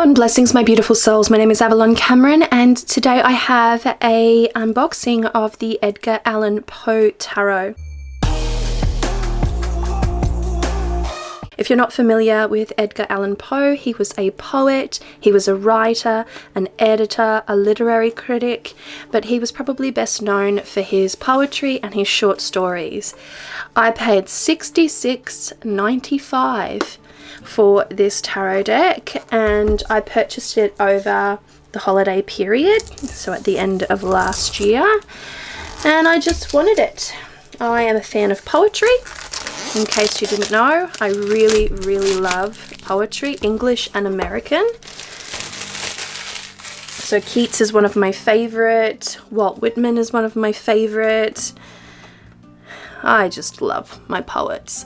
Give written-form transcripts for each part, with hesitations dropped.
and blessings, my beautiful souls. My name is Avalon Cameron, and today I have a unboxing of the Edgar Allan Poe Tarot. If you're not familiar with Edgar Allan Poe, he was a poet, he was a writer, an editor, a literary critic, but he was probably best known for his poetry and his short stories. I paid $66.95 for this tarot deck, and I purchased it over the holiday period, so at the end of last year, and I just wanted it. I am a fan of poetry. In case you didn't know, I really love poetry, English and American. So Keats is one of my favorite, Walt Whitman is one of my favorite. I just love my poets.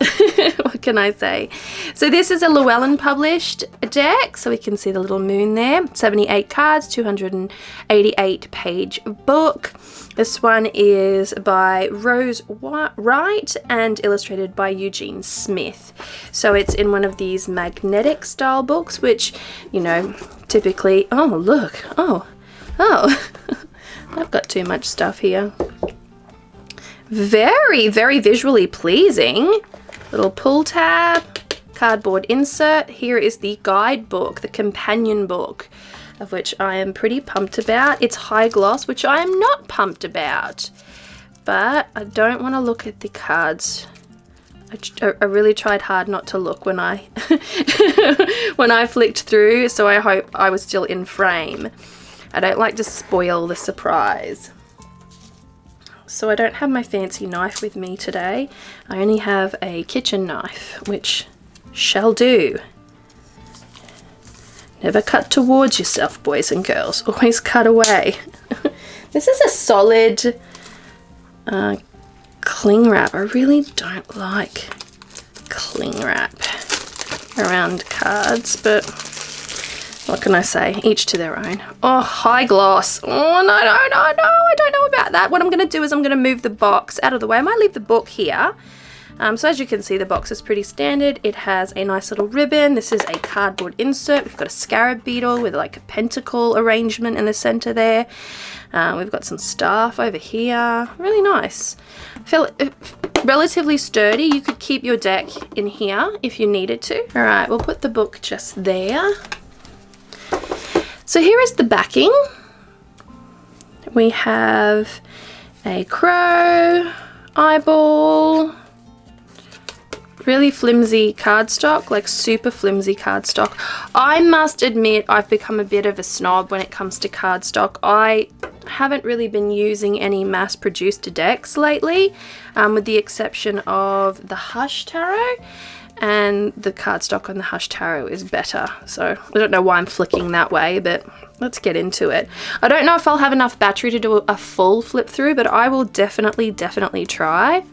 What can I say? So this is a Llewellyn published deck, so we can see the little moon there. 78 cards, 288 page book. This one is by Rose Wright and illustrated by Eugene Smith. So it's in one of these magnetic style books, which, you know, typically, oh look, oh, I've got too much stuff here. Very visually pleasing. Little pull tab, cardboard insert. Here is the guidebook, the companion book, of which I am pretty pumped about. It's high gloss, which I am not pumped about, but I don't want to look at the cards. I really tried hard not to look when I when I flicked through, so I hope I was still in frame. I don't like to spoil the surprise. So I don't have my fancy knife with me today. I only have a kitchen knife, which shall do. Never cut towards yourself, boys and girls. Always cut away. This is a solid cling wrap. I really don't like cling wrap around cards, but what can I say? Each to their own. Oh, high gloss. Oh, no. I don't know about that. What I'm going to do is I'm going to move the box out of the way. I might leave the book here. So as you can see, the box is pretty standard. It has a nice little ribbon. This is a cardboard insert. We've got a scarab beetle with like a pentacle arrangement in the center there. We've got some staff over here. Really nice. I feel relatively sturdy. You could keep your deck in here if you needed to. All right, we'll put the book just there. So here is the backing. We have a crow, eyeball, really flimsy cardstock, like super flimsy cardstock. I must admit I've become a bit of a snob when it comes to cardstock. I haven't really been using any mass-produced decks lately, with the exception of the Hush Tarot, and the cardstock on the Hush Tarot is better. So I don't know why I'm flicking that way, but let's get into it. I don't know if I'll have enough battery to do a full flip through, but I will definitely try.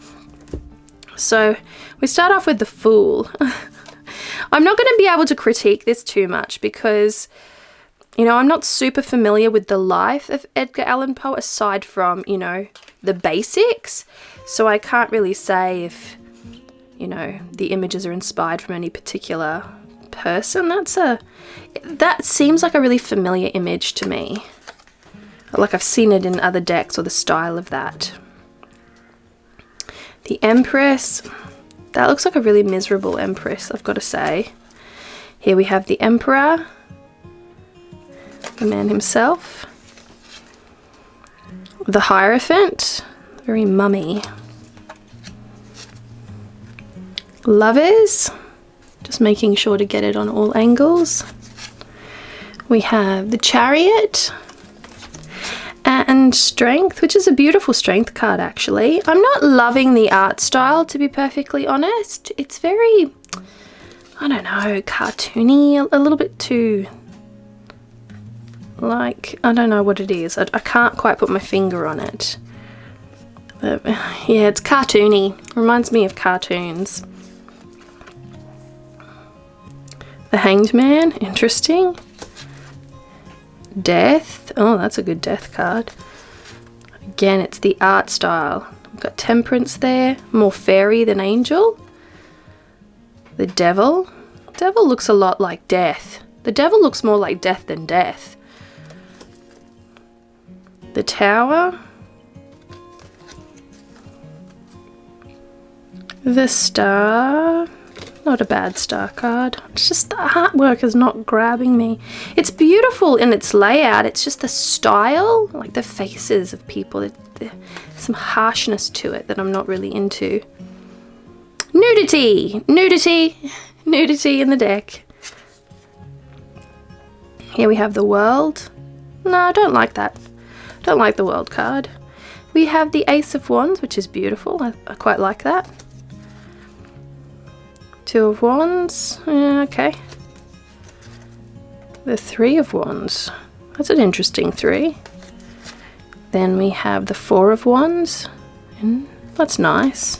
So we start off with the Fool. I'm not going to be able to critique this too much because, you know, I'm not super familiar with the life of Edgar Allan Poe aside from, you know, the basics. So I can't really say if, you know, the images are inspired from any particular person. That seems like a really familiar image to me. Like I've seen it in other decks, or the style of that. The Empress. That looks like a really miserable Empress, I've got to say. Here we have the Emperor, the man himself. The Hierophant, very mummy. Lovers, just making sure to get it on all angles. We have the Chariot and Strength, which is a beautiful Strength card actually. I'm not loving the art style, to be perfectly honest. It's very, I don't know, cartoony, a little bit too, like, I don't know what it is. I can't quite put my finger on it. But yeah, it's cartoony. Reminds me of cartoons. The Hanged Man, interesting. Death, oh, that's a good Death card. Again, it's the art style. We've got Temperance there, more fairy than angel. The Devil. Devil looks a lot like Death. The Devil looks more like death than death. The Tower. The Star. Not a bad star card. It's just the artwork is not grabbing me. It's beautiful in its layout. It's just the style, like the faces of people. There's some harshness to it that I'm not really into. Nudity! Nudity! Nudity in the deck. Here we have the World. No, I don't like that. Don't like the World card. We have the Ace of Wands, which is beautiful. I quite like that. Two of Wands. Okay. The Three of Wands. That's an interesting three. Then we have the Four of Wands. And that's nice.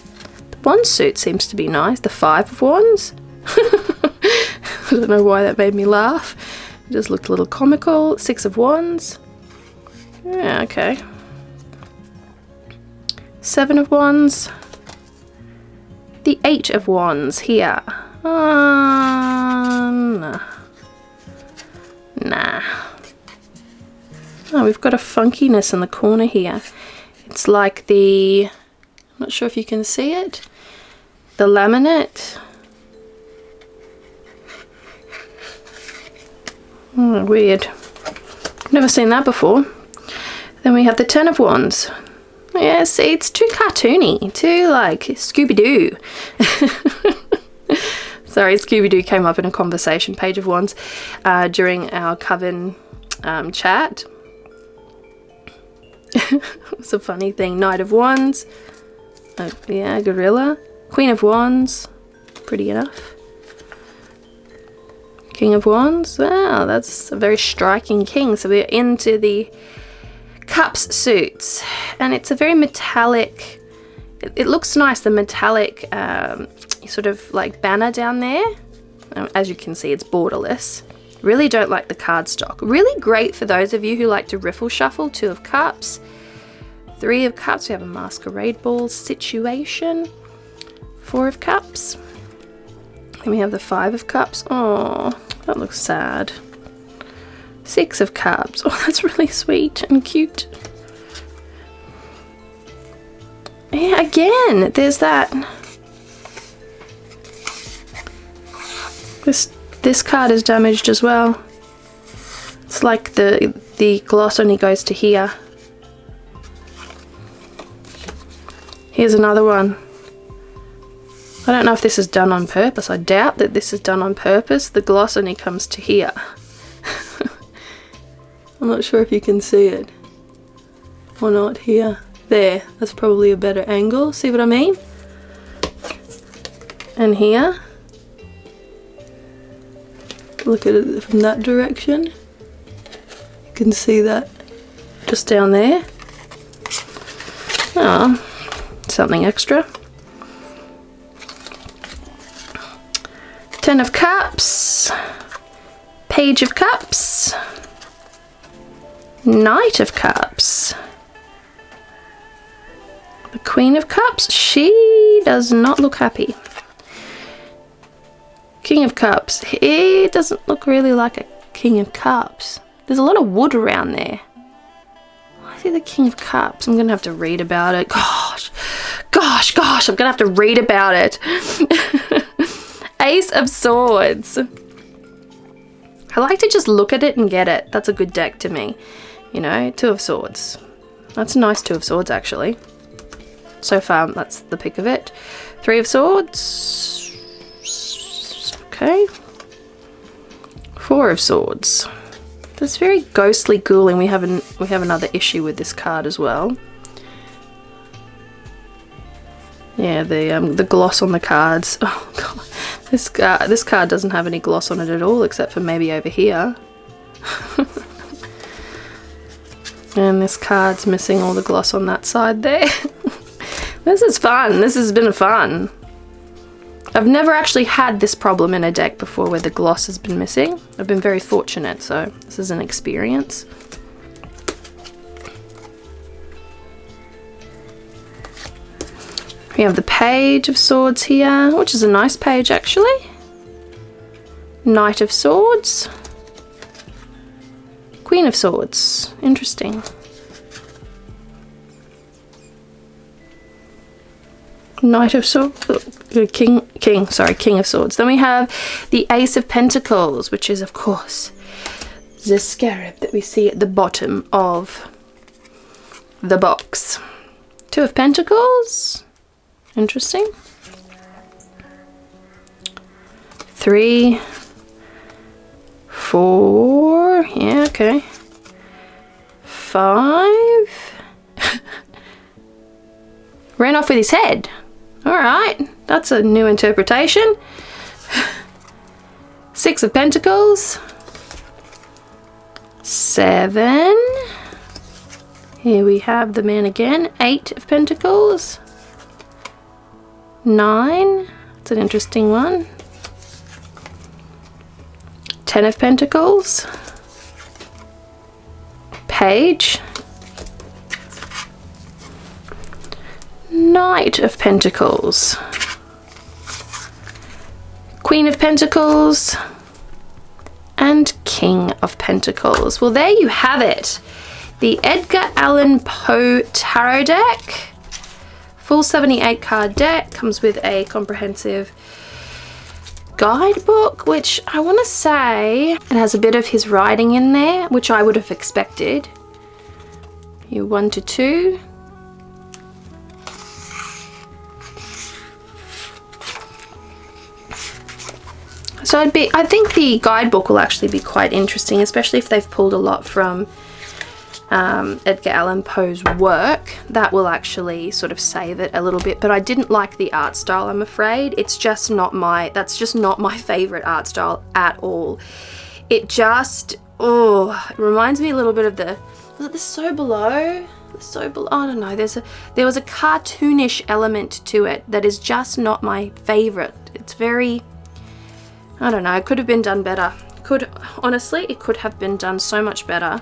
The Wand suit seems to be nice. The Five of Wands. I don't know why that made me laugh. It just looked a little comical. Six of Wands. Yeah, okay. Seven of Wands. The Eight of Wands here. Nah. Oh, we've got a funkiness in the corner here. It's like the, I'm not sure if you can see it, the laminate. Oh, weird. Never seen that before. Then we have the Ten of Wands. Yeah, see, it's too cartoony, too like Scooby-Doo. Sorry, Scooby-Doo came up in a conversation, Page of Wands, during our Coven chat. It's a funny thing. Knight of Wands. Yeah, Gorilla. Queen of Wands. Pretty enough. King of Wands. Wow, that's a very striking king. So we're into the Cups suits, and it's a very metallic, it looks nice, the metallic sort of like banner down there. As you can see, it's borderless. Really don't like the cardstock. Really great for those of you who like to riffle shuffle. Two of Cups, Three of Cups. We have a Masquerade Ball situation. Four of Cups. And we have the Five of Cups. Oh, that looks sad. Six of Cups. Oh, that's really sweet and cute. Yeah, again, there's that. This card is damaged as well. It's like the gloss only goes to here. Here's another one. I don't know if this is done on purpose. I doubt that this is done on purpose. The gloss only comes to here. I'm not sure if you can see it or not here. There, that's probably a better angle. See what I mean? And here. Look at it from that direction. You can see that just down there. Oh, something extra. Ten of Cups. Page of Cups. Knight of Cups. The Queen of Cups. She does not look happy. King of Cups. He doesn't look really like a King of Cups. There's a lot of wood around there. Why is he the King of Cups? I'm going to have to read about it. Gosh, I'm going to have to read about it. Ace of Swords. I like to just look at it and get it. That's a good deck to me. You know, Two of Swords. That's a nice Two of Swords, actually. So far, that's the pick of it. Three of Swords. Okay. Four of Swords. It's very ghostly ghouling. We have another issue with this card as well. Yeah, the gloss on the cards. Oh god, this card doesn't have any gloss on it at all, except for maybe over here. And this card's missing all the gloss on that side there. This is fun. This has been fun. I've never actually had this problem in a deck before where the gloss has been missing. I've been very fortunate, so this is an experience. We have the Page of Swords here, which is a nice page actually. Knight of Swords. Queen of Swords. Interesting. Knight of Swords. King of Swords. Then we have the Ace of Pentacles, which is, of course, the scarab that we see at the bottom of the box. Two of Pentacles. Interesting. 3, 4, yeah, okay. 5. Ran off with his head. Alright, that's a new interpretation. 6 of Pentacles. 7. Here we have the man again. 8 of Pentacles. 9. It's an interesting one. 10 of Pentacles. Page. Knight of Pentacles. Queen of Pentacles. And King of Pentacles. Well, there you have it. The Edgar Allan Poe Tarot deck. Full 78 card deck. Comes with a comprehensive guidebook, which I want to say it has a bit of his writing in there, which I would have expected. You 1 to 2. So I think the guidebook will actually be quite interesting, especially if they've pulled a lot from Edgar Allan Poe's work. That will actually sort of save it a little bit, but I didn't like the art style, I'm afraid. It's just not that's just not my favorite art style at all. It just, it reminds me a little bit of was it the So Below? I don't know, there was a cartoonish element to it that is just not my favorite. It's very, I don't know, it could have been done better. Honestly, it could have been done so much better.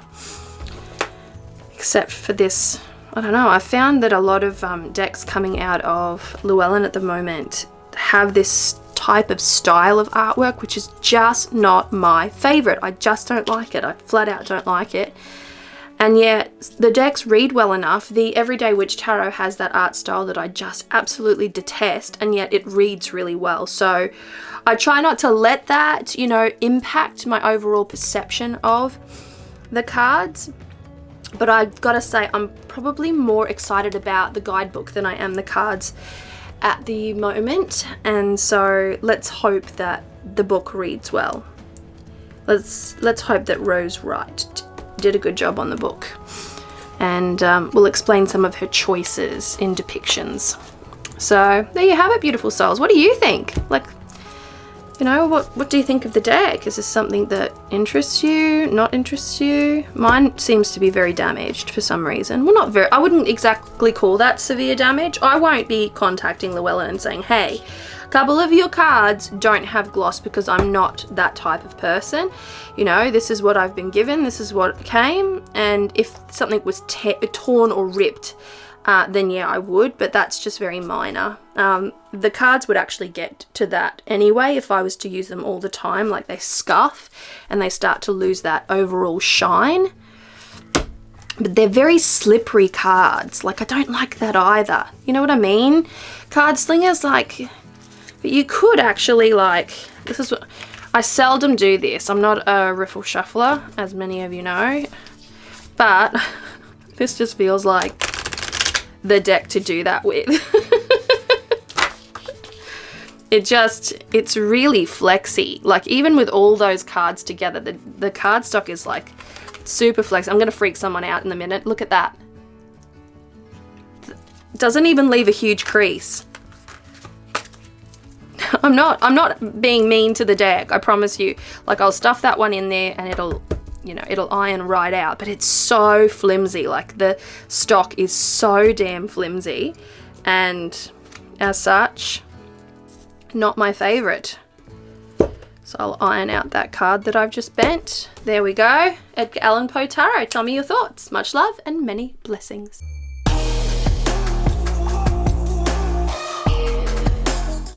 Except for this, I don't know, I found that a lot of decks coming out of Llewellyn at the moment have this type of style of artwork, which is just not my favorite. I just don't like it. I flat out don't like it. And yet the decks read well enough. The Everyday Witch Tarot has that art style that I just absolutely detest, and yet it reads really well. So I try not to let that, you know, impact my overall perception of the cards. But I've got to say, I'm probably more excited about the guidebook than I am the cards at the moment. And so let's hope that the book reads well. Let's hope that Rose Wright did a good job on the book. And we'll explain some of her choices in depictions. So there you have it, beautiful souls. What do you think? Like, you know, what do you think of the deck? Is this something that interests you, not interests you? Mine seems to be very damaged for some reason. Well, not very, I wouldn't exactly call that severe damage. I won't be contacting Llewellyn and saying, hey, a couple of your cards don't have gloss, because I'm not that type of person. You know, this is what I've been given, this is what came, and if something was torn or ripped, then yeah, I would, but that's just very minor. The cards would actually get to that anyway if I was to use them all the time. Like, they scuff and they start to lose that overall shine. But they're very slippery cards. Like, I don't like that either. You know what I mean? Card slingers, like, but you could actually, like, this is what, I seldom do this. I'm not a riffle shuffler, as many of you know, but this just feels like the deck to do that with. It's really flexy. Like, even with all those cards together, the card stock is like super flexy. I'm gonna freak someone out in a minute. Look at that. Doesn't even leave a huge crease. I'm not being mean to the deck, I promise you. Like, I'll stuff that one in there and it'll, you know, it'll iron right out, but it's so flimsy. Like, the stock is so damn flimsy, and as such, not my favorite. So I'll iron out that card that I've just bent. There we go. Edgar Allan Poe Tarot. Tell me your thoughts. Much love and many blessings.